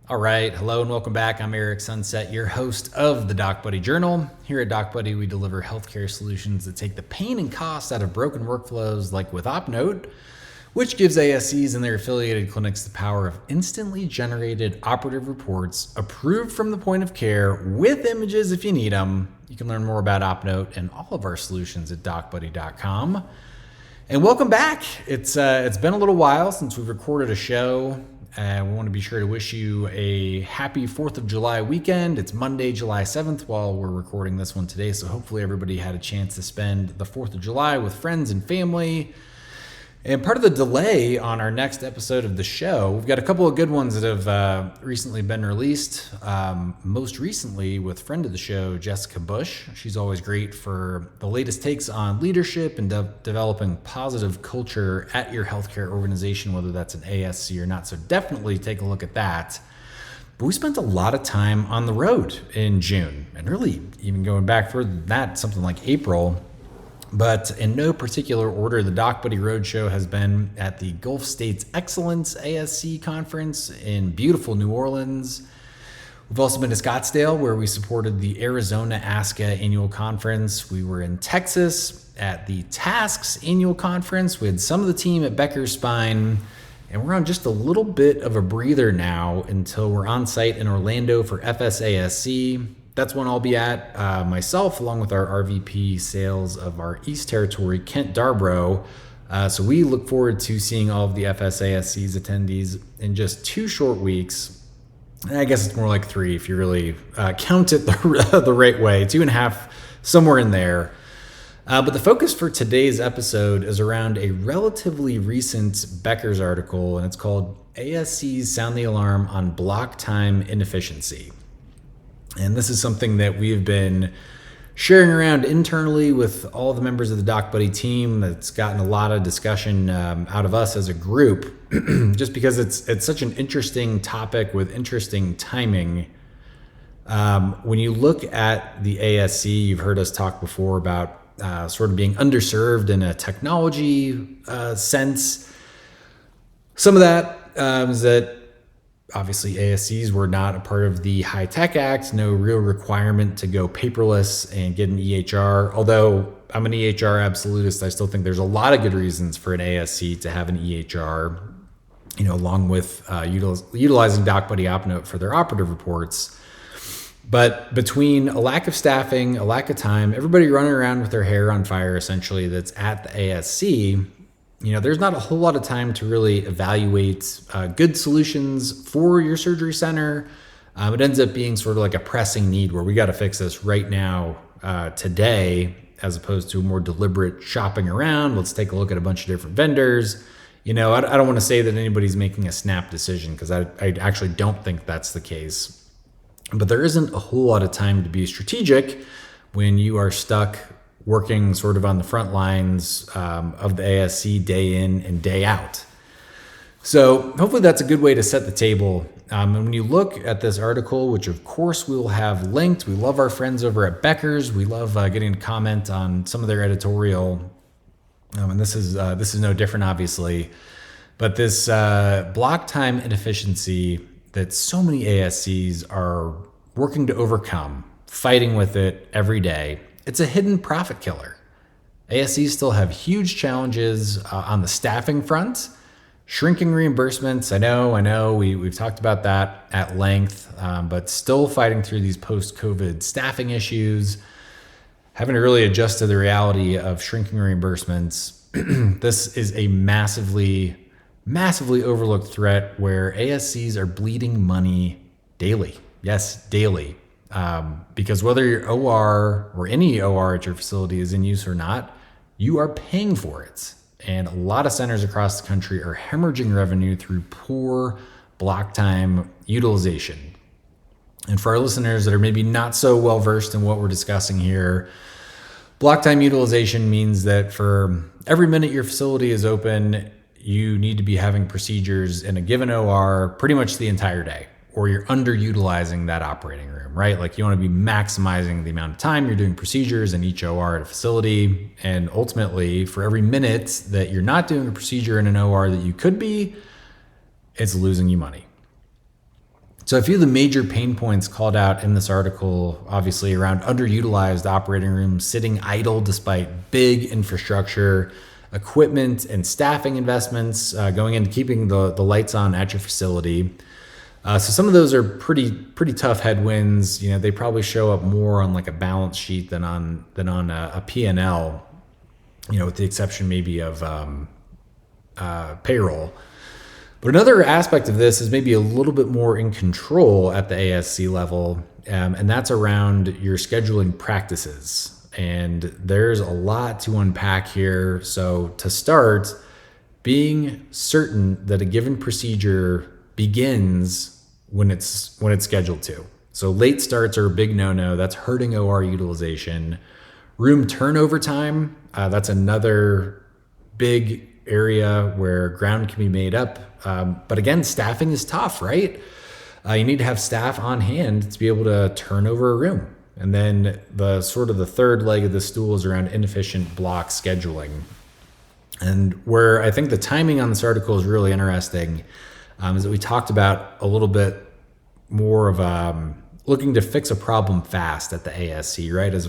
All right, hello and welcome back. I'm Erik Sunset, your host of the DocBuddy Journal. Here at DocBuddy, we deliver healthcare solutions that take the pain and cost out of broken workflows like with OpNote, which gives ASCs and their affiliated clinics the power of instantly generated operative reports approved from the point of care with images if you need them. You can learn more about OpNote and all of our solutions at docbuddy.com. And welcome back. It's been a little while since we've recorded a show. We want to be sure to wish you a happy 4th of July weekend. It's Monday, July 7th while we're recording this one today. So hopefully everybody had a chance to spend the 4th of July with friends and family. And part of the delay on our next episode of the show, we've got a couple of good ones that have recently been released. Most recently with friend of the show, Jessica Bush. She's always great for the latest takes on leadership and developing positive culture at your healthcare organization, whether that's an ASC or not. So definitely take a look at that. But we spent a lot of time on the road in June, and really even going back further than that, something like April. But in no particular order, the DocBuddy Roadshow has been at the Gulf States Excellence ASC Conference in beautiful New Orleans. We've also been to Scottsdale, where we supported the Arizona ASCA Annual Conference. We were in Texas at the TASCS Annual Conference. We had some of the team at Becker Spine, and we're on just a little bit of a breather now until we're on site in Orlando for FSASC. That's when I'll be at myself, along with our RVP sales of our East Territory, Kent Darbrow. So we look forward to seeing all of the FSASC's attendees in just 2 short weeks. And I guess it's more like 3 if you really count it the right way, 2.5, somewhere in there. But the focus for today's episode is around a relatively recent Becker's article, and it's called ASCs Sound the Alarm on Block Time Inefficiency. And this is something that we've been sharing around internally with all the members of the DocBuddy team. That's gotten a lot of discussion out of us as a group, just because it's such an interesting topic with interesting timing. When you look at the ASC, you've heard us talk before about sort of being underserved in a technology sense. Some of that is that obviously, ASCs were not a part of the High-Tech Act, no real requirement to go paperless and get an EHR. Although I'm an EHR absolutist, I still think there's a lot of good reasons for an ASC to have an EHR, along with utilizing DocBuddy OpNote for their operative reports. But between a lack of staffing, a lack of time, everybody running around with their hair on fire, essentially, that's at the ASC, there's not a whole lot of time to really evaluate good solutions for your surgery center. It ends up being sort of like a pressing need where we got to fix this right now, today, as opposed to a more deliberate shopping around. Let's take a look at a bunch of different vendors. I don't want to say that anybody's making a snap decision, because I actually don't think that's the case. But there isn't a whole lot of time to be strategic when you are stuck working sort of on the front lines of the ASC day in and day out. So hopefully that's a good way to set the table. And when you look at this article, which of course we will have linked, we love our friends over at Becker's. We love getting to comment on some of their editorial. And this is no different, obviously. But this block time inefficiency that so many ASCs are working to overcome, fighting with it every day, it's a hidden profit killer. ASCs still have huge challenges on the staffing front, shrinking reimbursements. I know, we've talked about that at length, but still fighting through these post-COVID staffing issues, having to really adjust to the reality of shrinking reimbursements. This is a massively overlooked threat where ASCs are bleeding money daily. Yes, daily. Because whether your OR or any OR at your facility is in use or not, you are paying for it. And a lot of centers across the country are hemorrhaging revenue through poor block time utilization. And for our listeners that are maybe not so well versed in what we're discussing here, block time utilization means that for every minute your facility is open, you need to be having procedures in a given OR pretty much the entire day, or you're underutilizing that operating room, right? Like you want to be maximizing the amount of time you're doing procedures in each OR at a facility. And ultimately, for every minute that you're not doing a procedure in an OR that you could be, it's losing you money. So a few of the major pain points called out in this article, obviously around underutilized operating rooms sitting idle despite big infrastructure, equipment and staffing investments going into keeping the lights on at your facility. So some of those are pretty tough headwinds. You know, they probably show up more on like a balance sheet than on a P&L, you know, with the exception maybe of payroll. But another aspect of this is maybe a little bit more in control at the ASC level, and that's around your scheduling practices. And there's a lot to unpack here. So to start, being certain that a given procedure begins when it's scheduled to. So late starts are a big no-no. That's hurting OR utilization. Room turnover time, that's another big area where ground can be made up. But again, staffing is tough, right? You need to have staff on hand to be able to turn over a room. And then the third leg of the stool is around inefficient block scheduling. And where I think the timing on this article is really interesting is that we talked about a little bit more of looking to fix a problem fast at the ASC, right? As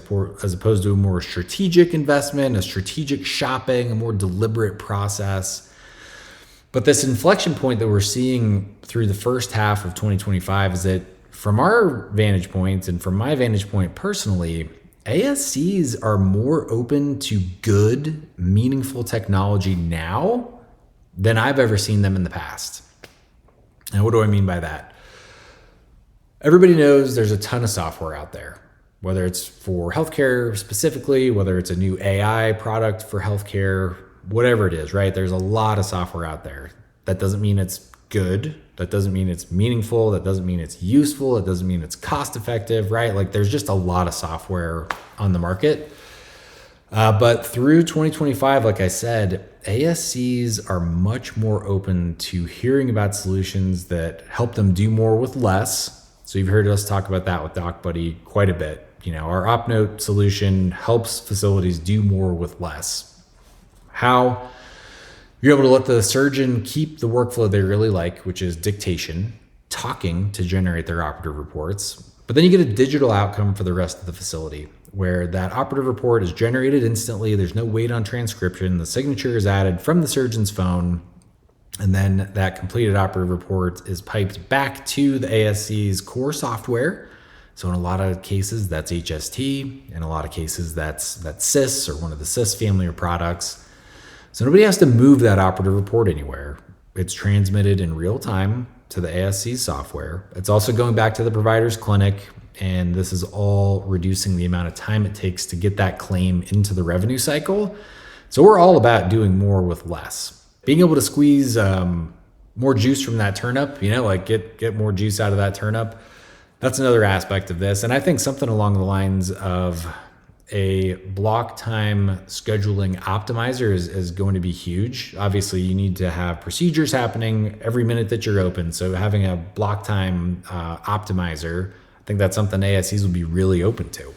opposed to a more strategic investment, a strategic shopping, a more deliberate process. But this inflection point that we're seeing through the first half of 2025 is that from our vantage point and from my vantage point personally, ASCs are more open to good, meaningful technology now than I've ever seen them in the past. And what do I mean by that? Everybody knows there's a ton of software out there, whether it's for healthcare specifically, whether it's a new AI product for healthcare, whatever it is, right? There's a lot of software out there. That doesn't mean it's good. That doesn't mean it's meaningful. That doesn't mean it's useful. It doesn't mean it's cost effective, right? Like there's just a lot of software on the market. But through 2025, like I said, ASCs are much more open to hearing about solutions that help them do more with less. So you've heard us talk about that with DocBuddy quite a bit. You know, our OpNote solution helps facilities do more with less. How? You're able to let the surgeon keep the workflow they really like, which is dictation, talking to generate their operative reports. But then you get a digital outcome for the rest of the facility where that operative report is generated instantly. There's no wait on transcription. The signature is added from the surgeon's phone. And then that completed operative report is piped back to the ASC's core software. So in a lot of cases, that's HST. In a lot of cases, that's CIS or one of the CIS family of products. So nobody has to move that operative report anywhere. It's transmitted in real time to the ASC software. It's also going back to the provider's clinic, and this is all reducing the amount of time it takes to get that claim into the revenue cycle. So we're all about doing more with less. Being able to squeeze more juice from that turnip, you know, like get more juice out of that turnip. That's another aspect of this. And I think something along the lines of a block time scheduling optimizer is going to be huge. Obviously, you need to have procedures happening every minute that you're open. So having a block time optimizer, I think that's something ASCs will be really open to.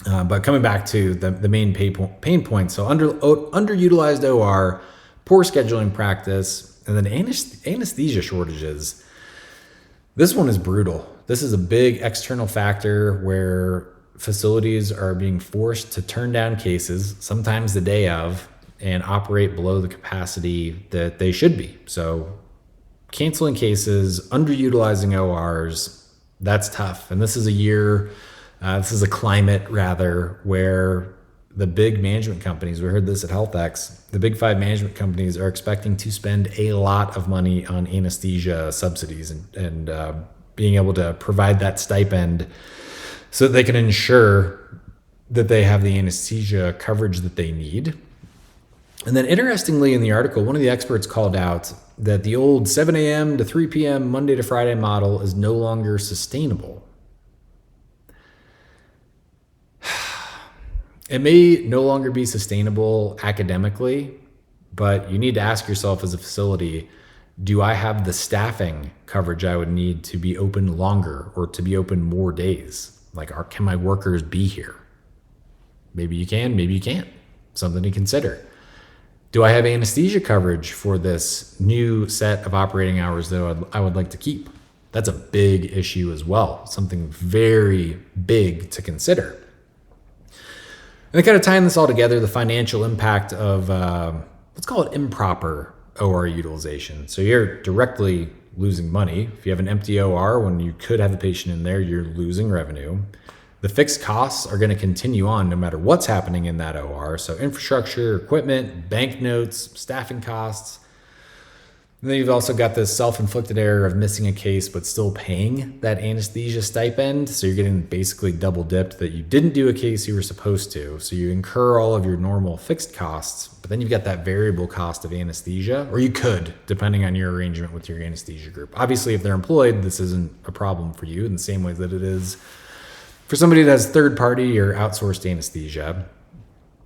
But coming back to the main pain points, so underutilized OR, poor scheduling practice, and then anesthesia shortages. This one is brutal. This is a big external factor where facilities are being forced to turn down cases, sometimes the day of, and operate below the capacity that they should be. So canceling cases, underutilizing ORs, that's tough. And this is a climate rather, where the big management companies, we heard this at HealthX, the big 5 management companies are expecting to spend a lot of money on anesthesia subsidies and being able to provide that stipend so that they can ensure that they have the anesthesia coverage that they need. And then interestingly in the article, one of the experts called out that the old 7 a.m. to 3 p.m. Monday to Friday model is no longer sustainable. It may no longer be sustainable academically, but you need to ask yourself as a facility, do I have the staffing coverage I would need to be open longer or to be open more days? Like, can my workers be here? Maybe you can, maybe you can't. Something to consider. Do I have anesthesia coverage for this new set of operating hours that I would like to keep? That's a big issue as well, something very big to consider. And to kind of tying this all together, the financial impact of, let's call it improper OR utilization. So you're directly losing money. If you have an empty OR when you could have a patient in there, you're losing revenue. The fixed costs are going to continue on no matter what's happening in that OR. So infrastructure, equipment, banknotes, staffing costs. And then you've also got this self-inflicted error of missing a case but still paying that anesthesia stipend. So you're getting basically double dipped that you didn't do a case you were supposed to. So you incur all of your normal fixed costs, but then you've got that variable cost of anesthesia, or you could, depending on your arrangement with your anesthesia group. Obviously, if they're employed, this isn't a problem for you in the same way that it is for somebody that has third-party or outsourced anesthesia.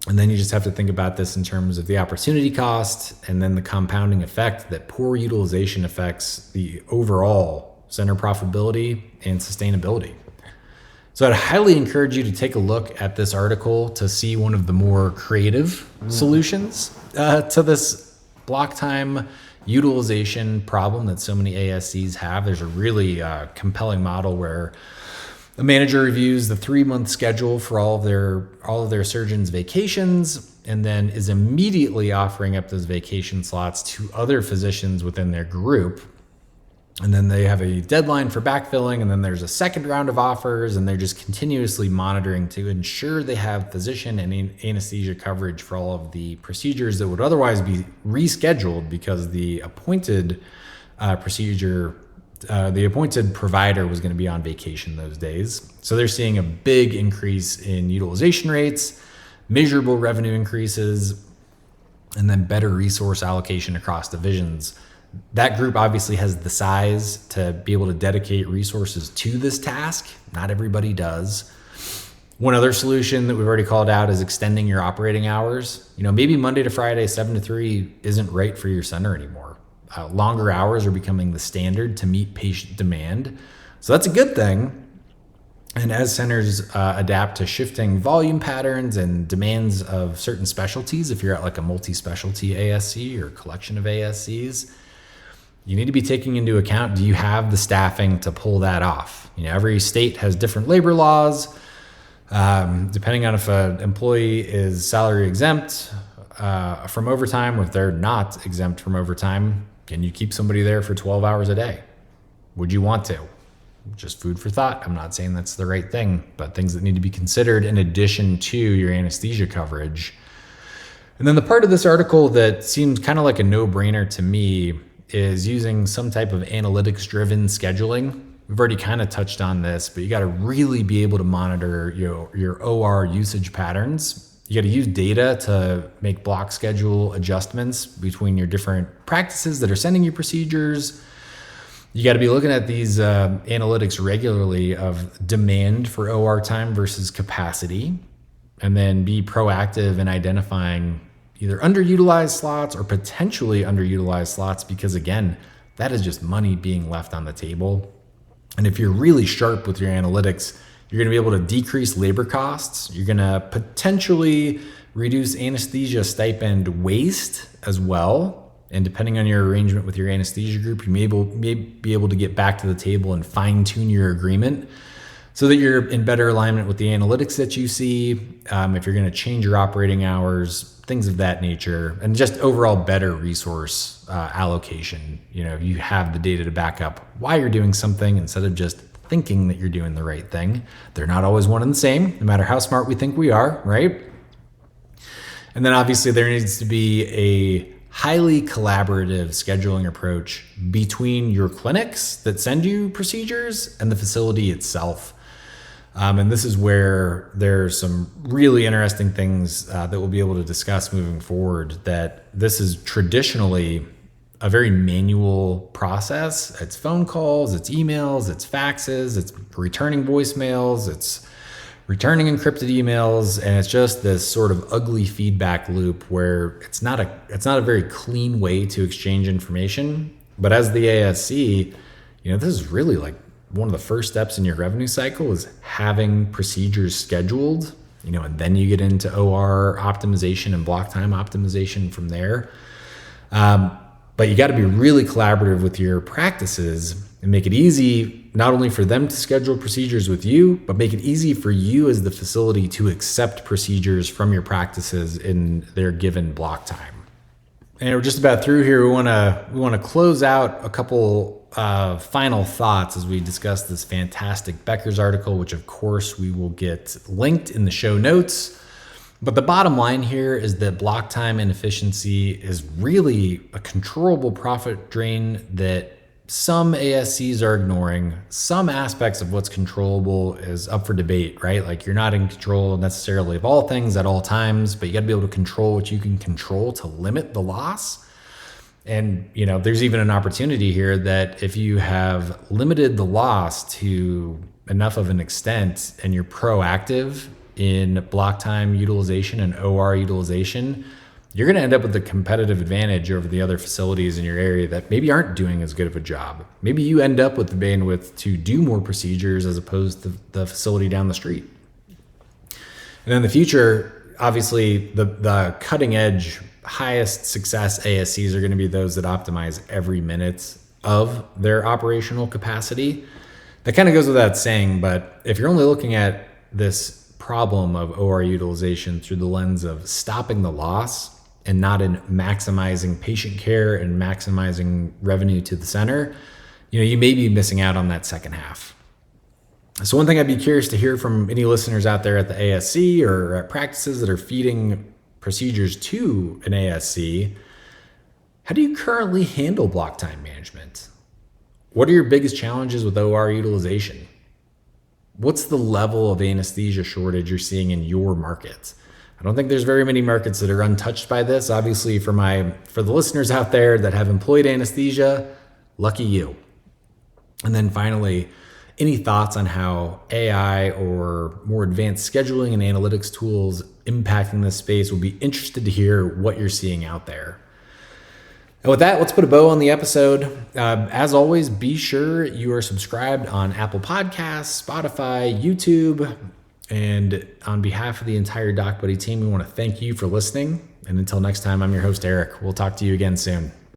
And then you just have to think about this in terms of the opportunity cost and then the compounding effect that poor utilization affects the overall center profitability and sustainability. So I'd highly encourage you to take a look at this article to see one of the more creative solutions to this block time utilization problem that so many ASCs have. There's a really compelling model where a manager reviews the 3-month schedule for all of their surgeons' vacations, and then is immediately offering up those vacation slots to other physicians within their group. And then they have a deadline for backfilling, and then there's a second round of offers, and they're just continuously monitoring to ensure they have physician and anesthesia coverage for all of the procedures that would otherwise be rescheduled because the appointed the appointed provider was going to be on vacation those days. So they're seeing a big increase in utilization rates, measurable revenue increases, and then better resource allocation across divisions. That group obviously has the size to be able to dedicate resources to this task. Not everybody does. One other solution that we've already called out is extending your operating hours. Maybe Monday to Friday, 7 to 3 isn't right for your center anymore. Longer hours are becoming the standard to meet patient demand. So that's a good thing. And as centers adapt to shifting volume patterns and demands of certain specialties, if you're at like a multi-specialty ASC or collection of ASCs, you need to be taking into account, do you have the staffing to pull that off? Every state has different labor laws. Depending on if an employee is salary exempt from overtime, or if they're not exempt from overtime, can you keep somebody there for 12 hours a day? Would you want to? Just food for thought. I'm not saying that's the right thing, but things that need to be considered in addition to your anesthesia coverage. And then the part of this article that seems kind of like a no-brainer to me is using some type of analytics-driven scheduling. We've already kind of touched on this, but you got to really be able to monitor your OR usage patterns. You got to use data to make block schedule adjustments between your different practices that are sending you procedures. You got to be looking at these analytics regularly of demand for OR time versus capacity, and then be proactive in identifying either underutilized slots or potentially underutilized slots, because again, that is just money being left on the table. And if you're really sharp with your analytics, you're going to be able to decrease labor costs. You're going to potentially reduce anesthesia stipend waste as well. And depending on your arrangement with your anesthesia group, you may be able to get back to the table and fine tune your agreement so that you're in better alignment with the analytics that you see. If you're going to change your operating hours, things of that nature, and just overall better resource allocation. You have the data to back up why you're doing something instead of just thinking that you're doing the right thing. They're not always one and the same, no matter how smart we think we are, right? And then obviously there needs to be a highly collaborative scheduling approach between your clinics that send you procedures and the facility itself. And this is where there's some really interesting things that we'll be able to discuss moving forward, that this is traditionally a very manual process. It's phone calls, it's emails, it's faxes, it's returning voicemails, it's returning encrypted emails, and it's just this sort of ugly feedback loop where it's not a very clean way to exchange information. But as the ASC, this is really like one of the first steps in your revenue cycle is having procedures scheduled, and then you get into OR optimization and block time optimization from there. But you got to be really collaborative with your practices and make it easy not only for them to schedule procedures with you, but make it easy for you as the facility to accept procedures from your practices in their given block time. And we're just about through here. We want to close out a couple final thoughts as we discuss this fantastic Becker's article, which of course we will get linked in the show notes. But the bottom line here is that block time inefficiency is really a controllable profit drain that some ASCs are ignoring. Some aspects of what's controllable is up for debate, right? Like you're not in control necessarily of all things at all times, but you got to be able to control what you can control to limit the loss. And, there's even an opportunity here that if you have limited the loss to enough of an extent and you're proactive in block time utilization and OR utilization, you're going to end up with a competitive advantage over the other facilities in your area that maybe aren't doing as good of a job. Maybe you end up with the bandwidth to do more procedures as opposed to the facility down the street. And in the future, obviously, the cutting edge, highest success ASCs are going to be those that optimize every minute of their operational capacity. That kind of goes without saying, but if you're only looking at this problem of OR utilization through the lens of stopping the loss and not in maximizing patient care and maximizing revenue to the center, you may be missing out on that second half. So one thing I'd be curious to hear from any listeners out there at the ASC or at practices that are feeding procedures to an ASC, how do you currently handle block time management? What are your biggest challenges with OR utilization? What's the level of anesthesia shortage you're seeing in your market? I don't think there's very many markets that are untouched by this. Obviously, for the listeners out there that have employed anesthesia, lucky you. And then finally, any thoughts on how AI or more advanced scheduling and analytics tools impacting this space? We'll be interested to hear what you're seeing out there. And with that, let's put a bow on the episode. As always, be sure you are subscribed on Apple Podcasts, Spotify, YouTube. And on behalf of the entire DocBuddy team, we want to thank you for listening. And until next time, I'm your host, Erik. We'll talk to you again soon.